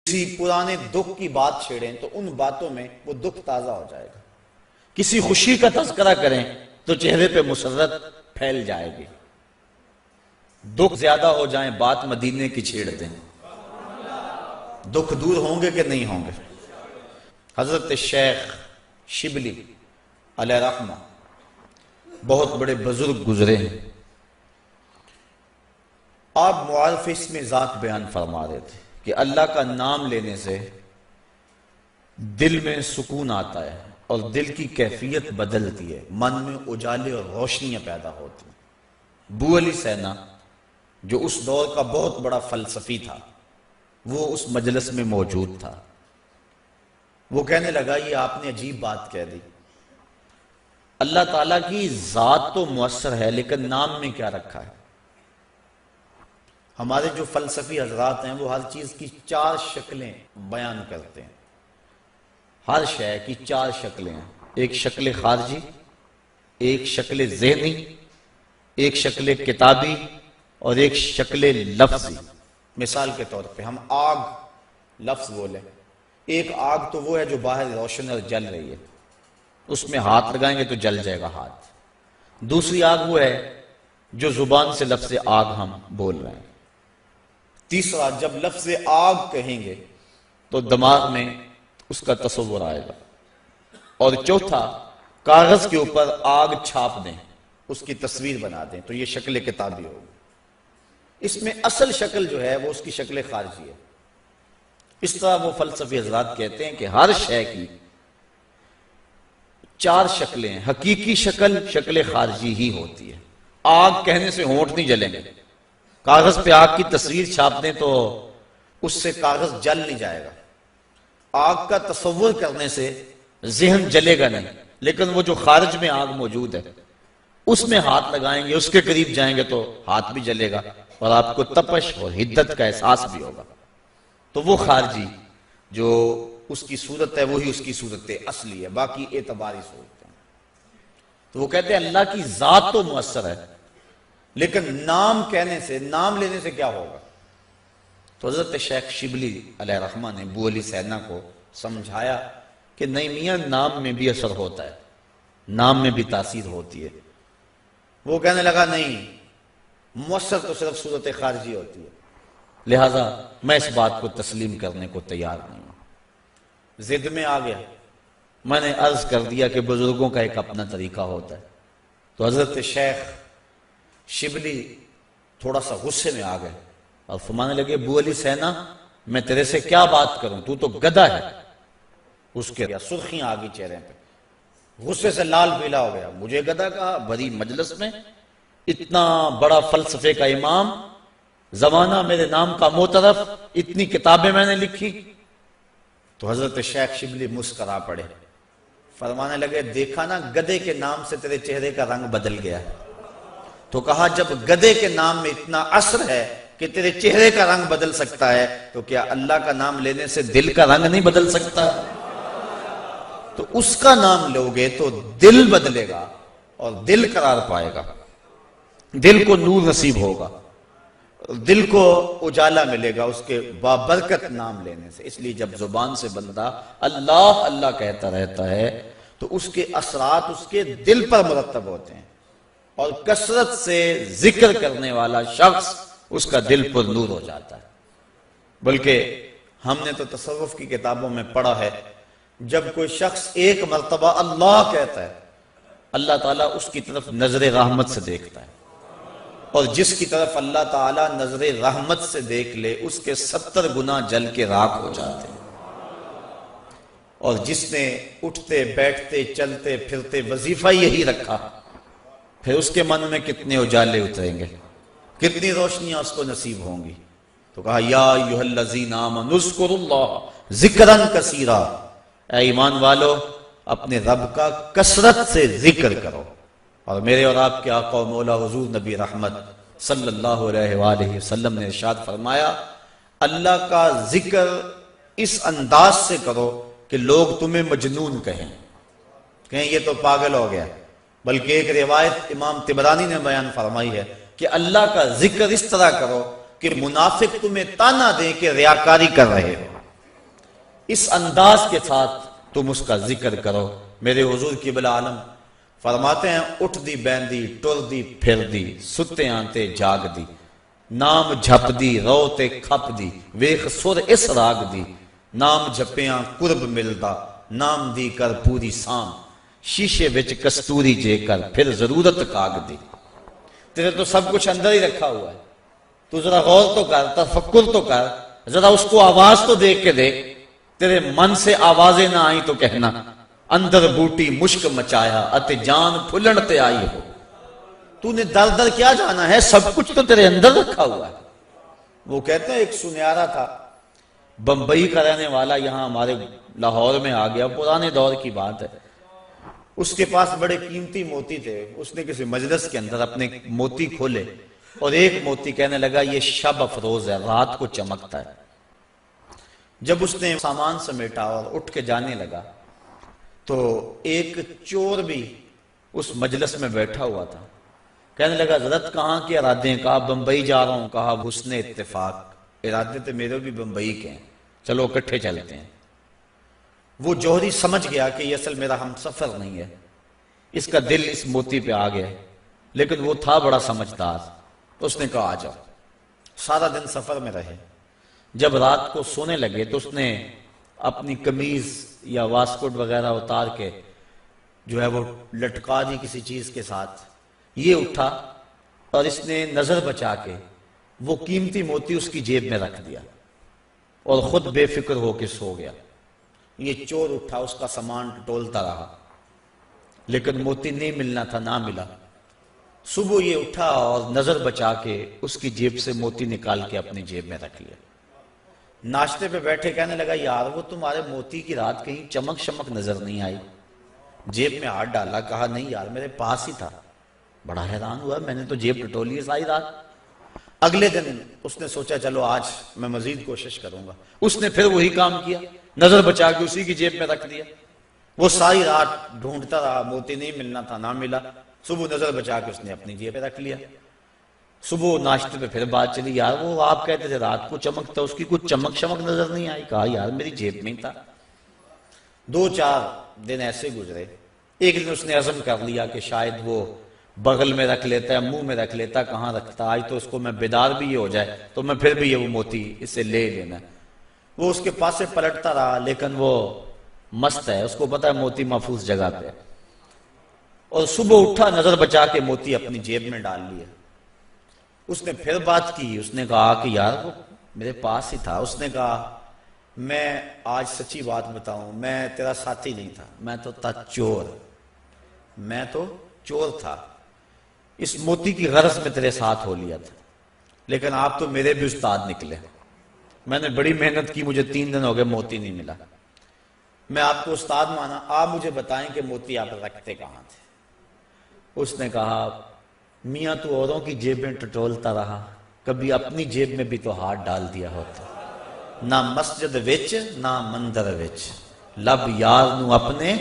کسی پرانے دکھ کی بات چھیڑیں تو ان باتوں میں وہ دکھ تازہ ہو جائے گا، کسی خوشی کا تذکرہ کریں تو چہرے پہ مسرت پھیل جائے گی، دکھ زیادہ ہو جائیں بات مدینے کی چھیڑ دیں، دکھ دور ہوں گے کہ نہیں ہوں گے۔ حضرت شیخ شبلی علیہ رحمہ بہت بڑے بزرگ گزرے ہیں، آپ معارف اس میں ذات بیان فرما رہے تھے کہ اللہ کا نام لینے سے دل میں سکون آتا ہے اور دل کی کیفیت بدلتی ہے، من میں اجالے اور روشنیاں پیدا ہوتی ہیں۔ بو علی سینا جو اس دور کا بہت بڑا فلسفی تھا وہ اس مجلس میں موجود تھا، وہ کہنے لگا یہ آپ نے عجیب بات کہہ دی، اللہ تعالیٰ کی ذات تو مؤثر ہے لیکن نام میں کیا رکھا ہے؟ ہمارے جو فلسفی حضرات ہیں وہ ہر چیز کی 4 شکلیں بیان کرتے ہیں، ہر شے کی 4 شکلیں ہیں، ایک شکل خارجی، ایک شکل ذہنی، ایک شکل کتابی اور ایک شکل لفظی۔ مثال کے طور پہ ہم آگ لفظ بولیں، ایک آگ تو وہ ہے جو باہر روشن اور جل رہی ہے، اس میں ہاتھ لگائیں گے تو جل جائے گا ہاتھ۔ دوسری آگ وہ ہے جو زبان سے لفظ آگ ہم بول رہے ہیں۔ تیسرا جب لفظ آگ کہیں گے تو دماغ میں اس کا تصور آئے گا، اور چوتھا کاغذ کے اوپر آگ چھاپ دیں، اس کی تصویر بنا دیں تو یہ شکل کتابی ہوگی۔ اس میں اصل شکل جو ہے وہ اس کی شکل خارجی ہے۔ اس طرح وہ فلسفی حضرات کہتے ہیں کہ ہر شے کی 4 شکلیں ہیں، حقیقی شکل شکل خارجی ہی ہوتی ہے۔ آگ کہنے سے ہونٹ نہیں جلیں گے، کاغذ پہ آگ کی تصویر چھاپ دیں تو اس سے کاغذ جل نہیں جائے گا، آگ کا تصور کرنے سے ذہن جلے گا نہیں، لیکن وہ جو خارج میں آگ موجود ہے اس میں ہاتھ لگائیں گے، اس کے قریب جائیں گے تو ہاتھ بھی جلے گا اور آپ کو تپش اور حدت کا احساس بھی ہوگا۔ تو وہ خارجی جو اس کی صورت ہے وہی اس کی صورت اصلی ہے، باقی اعتباری صورت ہے۔ تو وہ کہتے ہیں اللہ کی ذات تو مؤثر ہے لیکن نام کہنے سے، نام لینے سے کیا ہوگا؟ تو حضرت شیخ شبلی علیہ رحمہ نے بو علی سینا کو سمجھایا کہ نہیں میاں، نام میں بھی اثر ہوتا ہے، نام میں بھی تاثیر ہوتی ہے۔ وہ کہنے لگا نہیں، مؤثر تو صرف صورت خارجی ہوتی ہے، لہذا میں اس بات کو تسلیم کرنے کو تیار نہیں ہوں۔ ضد میں آ گیا، میں نے عرض کر دیا کہ بزرگوں کا ایک اپنا طریقہ ہوتا ہے۔ تو حضرت شیخ شبلی تھوڑا سا غصے میں آ گئے اور فرمانے لگے بو علی سینا میں تیرے سے کیا بات کروں، تو گدھا ہے۔ اس کے سرخیاں آ گئی چہرے پہ، غصے سے لال پیلا ہو گیا، مجھے گدھا کہا بھری مجلس میں، اتنا بڑا فلسفے کا امام، زمانہ میرے نام کا معترف، اتنی کتابیں میں نے لکھی۔ تو حضرت شیخ شبلی مسکرا پڑے، فرمانے لگے دیکھا نا گدھے کے نام سے تیرے چہرے کا رنگ بدل گیا۔ تو کہا جب گدھے کے نام میں اتنا اثر ہے کہ تیرے چہرے کا رنگ بدل سکتا ہے تو کیا اللہ کا نام لینے سے دل کا رنگ نہیں بدل سکتا؟ تو اس کا نام لوگے تو دل بدلے گا اور دل قرار پائے گا، دل کو نور نصیب ہوگا، دل کو اجالا ملے گا اس کے بابرکت نام لینے سے۔ اس لیے جب زبان سے بندہ اللہ اللہ کہتا رہتا ہے تو اس کے اثرات اس کے دل پر مرتب ہوتے ہیں، اور کثرت سے ذکر کرنے والا شخص اس کا دل پر نور ہو جاتا ہے۔ بلکہ ہم نے تو تصوف کی کتابوں میں پڑھا ہے جب کوئی شخص ایک مرتبہ اللہ کہتا ہے اللہ تعالیٰ اس کی طرف نظر رحمت سے دیکھتا ہے، اور جس کی طرف اللہ تعالیٰ نظر رحمت سے دیکھ لے اس کے 70 گنا جل کے راکھ ہو جاتے ہیں۔ اور جس نے اٹھتے بیٹھتے چلتے پھرتے وظیفہ یہی رکھا، پھر اس کے من میں کتنے اجالے اتریں گے، کتنی روشنیاں اس کو نصیب ہوں گی۔ تو کہا یا ایھا الذین آمنوا اذکروا اللہ ذکرا کثیرا، اے ایمان والو اپنے رب کا کثرت سے ذکر کرو۔ اور میرے اور آپ کے آقا و مولا حضور نبی رحمت صلی اللہ علیہ وآلہ وسلم نے ارشاد فرمایا اللہ کا ذکر اس انداز سے کرو کہ لوگ تمہیں مجنون کہیں یہ تو پاگل ہو گیا۔ بلکہ ایک روایت امام طبرانی نے بیان فرمائی ہے کہ اللہ کا ذکر اس طرح کرو کہ منافق تمہیں تانا دیں کہ ریاکاری کر رہے ہو۔ اس انداز کے ساتھ تم اس کا ذکر کرو۔ میرے حضور قبلہ عالم فرماتے ہیں اٹھ دی بیندی ٹر دی پھر دی ستے آنتے جاگ دی نام جھپ دی رو تے کھپ دی ویخ سر اس راگ دی نام جھپیاں قرب ملدا نام دی کر پوری سام شیشے وچ کستوری جے کر پھر ضرورت کاگ دی۔ تیرے تو سب کچھ اندر ہی رکھا ہوا ہے، تو ذرا غور تو کر، تفکر تو کر، ذرا اس کو آواز تو دیکھ کے دیکھ۔ تیرے من سے آوازیں نہ آئیں تو کہنا اندر بوٹی مشک مچایا اتے جان پھلن تے آئی ہو۔ تو نے در در کیا جانا ہے، سب کچھ تو تیرے اندر رکھا ہوا ہے۔ وہ کہتے ہیں ایک سنیارا تھا، بمبئی کا رہنے والا، یہاں ہمارے لاہور میں آ گیا، پرانے دور کی بات ہے۔ اس کے پاس بڑے قیمتی موتی تھے، اس نے کسی مجلس کے اندر اپنے موتی کھولے اور ایک موتی کہنے لگا یہ شب افروز ہے، رات کو چمکتا ہے۔ جب اس نے سامان سمیٹا اور اٹھ کے جانے لگا تو ایک چور بھی اس مجلس میں بیٹھا ہوا تھا، کہنے لگا حضرت کہاں کے ارادے ہیں؟ کہا بمبئی جا رہا ہوں۔ کہا حسن اتفاق، ارادے تو میرے بھی بمبئی کے ہیں، چلو اکٹھے چلتے ہیں۔ وہ جوہری سمجھ گیا کہ یہ اصل میرا ہم سفر نہیں ہے، اس کا دل اس موتی پہ آ گیا، لیکن وہ تھا بڑا سمجھدار، تو اس نے کہا آ جاؤ۔ سارا دن سفر میں رہے، جب رات کو سونے لگے تو اس نے اپنی قمیض یا واسکٹ وغیرہ اتار کے جو ہے وہ لٹکا دی کسی چیز کے ساتھ۔ یہ اٹھا اور اس نے نظر بچا کے وہ قیمتی موتی اس کی جیب میں رکھ دیا اور خود بے فکر ہو کے سو گیا۔ یہ چور اٹھا، اس کا سامان ٹولتا رہا، لیکن موتی نہیں ملنا تھا، نہ ملا۔ صبح یہ اٹھا اور نظر بچا کے اس کی جیب سے موتی نکال کے اپنی جیب میں رکھ لیا۔ ناشتے پہ بیٹھے کہنے لگا یار وہ تمہارے موتی کی رات کہیں چمک شمک نظر نہیں آئی؟ جیب میں ہاتھ ڈالا، کہا نہیں یار میرے پاس ہی تھا۔ بڑا حیران ہوا، میں نے تو جیب ٹٹولی ہے ساری رات۔ اگلے دن اس نے سوچا چلو آج میں مزید کوشش کروں گا۔ اس نے پھر وہی کام کیا، نظر بچا کے اسی کی جیب میں رکھ دیا۔ وہ ساری رات ڈھونڈتا رہا، موتی نہیں ملنا تھا، نہ ملا۔ صبح نظر بچا کے اس نے اپنی جیب میں رکھ لیا۔ صبح ناشتے پہ پھر بات چلی، یار وہ آپ کہتے تھے رات کو چمکتا، اس کی کچھ چمک شمک نظر نہیں آئی؟ کہا یار میری جیب میں ہی تھا۔ 2-4 دن ایسے گزرے۔ ایک دن اس نے عزم کر لیا کہ شاید وہ بغل میں رکھ لیتا ہے، منہ میں رکھ لیتا، کہاں رکھتا، آج تو اس کو میں بیدار بھی یہ ہو جائے تو میں پھر بھی یہ وہ موتی اس سے لے لینا۔ وہ اس کے پاس سے پلٹتا رہا، لیکن وہ مست ہے، اس کو پتا ہے موتی محفوظ جگہ پہ۔ اور صبح اٹھا، نظر بچا کے موتی اپنی جیب میں ڈال لیا۔ اس نے پھر بات کی، اس نے کہا کہ یار وہ میرے پاس ہی تھا۔ اس نے کہا میں آج سچی بات بتاؤں، میں تیرا ساتھی نہیں تھا، میں تو تھا چور، میں تو چور تھا، اس موتی کی غرض میں تیرے ساتھ ہو لیا تھا، لیکن آپ تو میرے بھی استاد نکلے۔ میں نے بڑی محنت کی، مجھے 3 دن ہو گئے موتی نہیں ملا، میں آپ کو استاد مانا، آپ مجھے بتائیں کہ موتی آپ رکھتے کہاں تھے؟ اس نے کہا میاں تو اوروں کی جیب میں ٹٹولتا رہا، کبھی اپنی جیب میں بھی تو ہاتھ ڈال دیا ہوتا، نہ مسجد وچ نہ مندر وچ، لب یار نو اپنے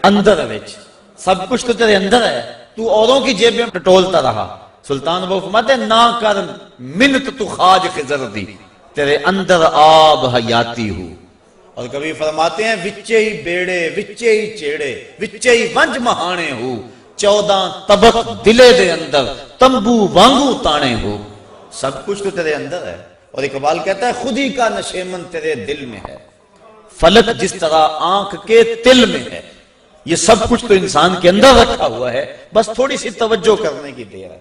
اندر وچ، سب کچھ تو تیرے اندر ہے، تو اوروں کی جیب میں ٹٹولتا رہا۔ سلطان وہ فرماتے ہیں نہ کر منت تو خواج خضر دی، تیرے اندر آب حیاتی ہو۔ اور کبھی فرماتے ہیں وچے ہی بیڑے وچے ہی چیڑے وچے ہی ونج مہانے ہو، 14 طبق دلے دے اندر تمبو وانگو تانے ہو۔ سب کچھ تو تیرے اندر ہے۔ اور اقبال کہتا ہے خود ہی کا نشیمن تیرے دل میں ہے، فلک جس طرح آنکھ کے تل میں ہے۔ یہ سب کچھ تو انسان کے اندر رکھا ہوا ہے، بس تھوڑی سی توجہ کرنے کی دیر ہے۔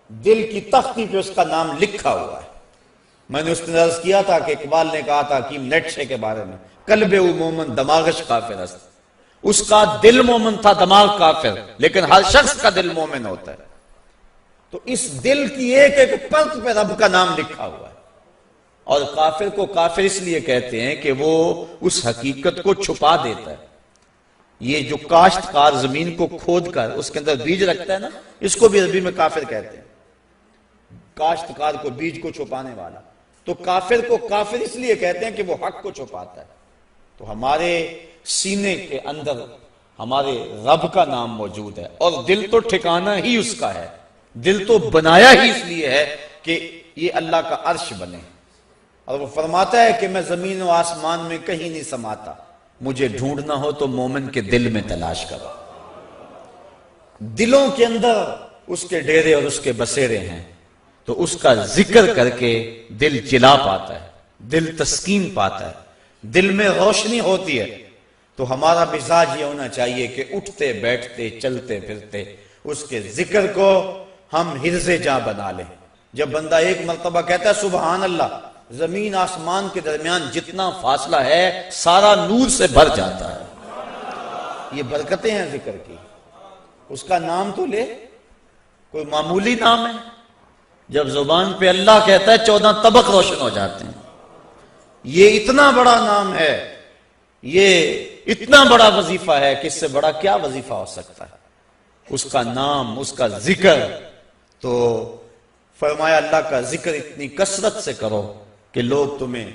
دل کی تختی پہ اس کا نام لکھا ہوا ہے۔ میں نے اس نے عرض کیا تھا کہ اقبال نے کہا تھا حکیم نیٹشے کے بارے میں، قلب او مومن دماغش کافر است، اس کا دل مومن تھا، دماغ کافر، لیکن ہر شخص کا دل مومن ہوتا ہے۔ تو اس دل کی ایک ایک پرت پہ رب کا نام لکھا ہوا ہے۔ اور کافر کو کافر اس لیے کہتے ہیں کہ وہ اس حقیقت کو چھپا دیتا ہے۔ یہ جو کاشتکار زمین کو کھود کر اس کے اندر بیج رکھتا ہے نا، اس کو بھی عربی میں کافر کہتے ہیں، کاشتکار کو، بیج کو چھپانے والا۔ تو کافر کو کافر اس لیے کہتے ہیں کہ وہ حق کو چھپاتا ہے۔ تو ہمارے سینے کے اندر ہمارے رب کا نام موجود ہے، اور دل تو ٹھکانہ ہی اس کا ہے، دل تو بنایا ہی اس لیے ہے کہ یہ اللہ کا عرش بنے۔ اور وہ فرماتا ہے کہ میں زمین و آسمان میں کہیں نہیں سماتا، مجھے ڈھونڈنا ہو تو مومن کے دل میں تلاش کرو۔ دلوں کے اندر اس کے ڈیرے اور اس کے بسیرے ہیں، تو اس کا ذکر کر کے دل چلا پاتا ہے، دل تسکین پاتا ہے، دل میں روشنی ہوتی ہے۔ تو ہمارا مزاج یہ ہونا چاہیے کہ اٹھتے بیٹھتے چلتے پھرتے اس کے ذکر کو ہم حرز جاں بنا لیں۔ جب بندہ ایک مرتبہ کہتا ہے سبحان اللہ، زمین آسمان کے درمیان جتنا فاصلہ ہے سارا نور سے بھر جاتا ہے۔ یہ برکتیں ہیں ذکر کی۔ اس کا نام تو لے، کوئی معمولی نام ہے؟ جب زبان پہ اللہ کہتا ہے 14 طبق روشن ہو جاتے ہیں۔ یہ اتنا بڑا نام ہے، یہ اتنا بڑا وظیفہ ہے کہ اس سے بڑا کیا وظیفہ ہو سکتا ہے؟ اس کا نام، اس کا ذکر۔ تو فرمایا اللہ کا ذکر اتنی کثرت سے کرو کہ لوگ تمہیں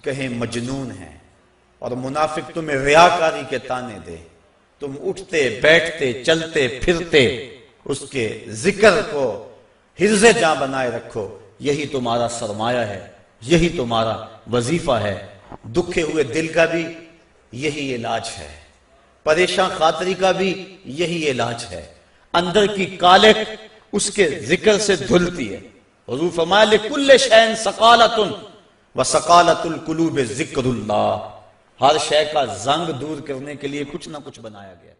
کہیں مجنون ہیں، اور منافق تمہیں ریاکاری کے تانے دے۔ تم اٹھتے بیٹھتے چلتے پھرتے اس کے ذکر کو حرز جاں بنائے رکھو، یہی تمہارا سرمایہ ہے، یہی تمہارا وظیفہ ہے۔ دکھے ہوئے دل کا بھی یہی علاج ہے، پریشان خاطری کا بھی یہی علاج ہے۔ اندر کی کالک اس کے ذکر سے دھلتی ہے۔ حضور فرمایا لِكُلِّ شَيْءٍ سَقَالَةٌ وَسَقَالَةُ الْقُلُوبِ ذِكْرُ اللَّهِ۔ ہر شے کا زنگ دور کرنے کے لیے کچھ نہ کچھ بنایا گیا۔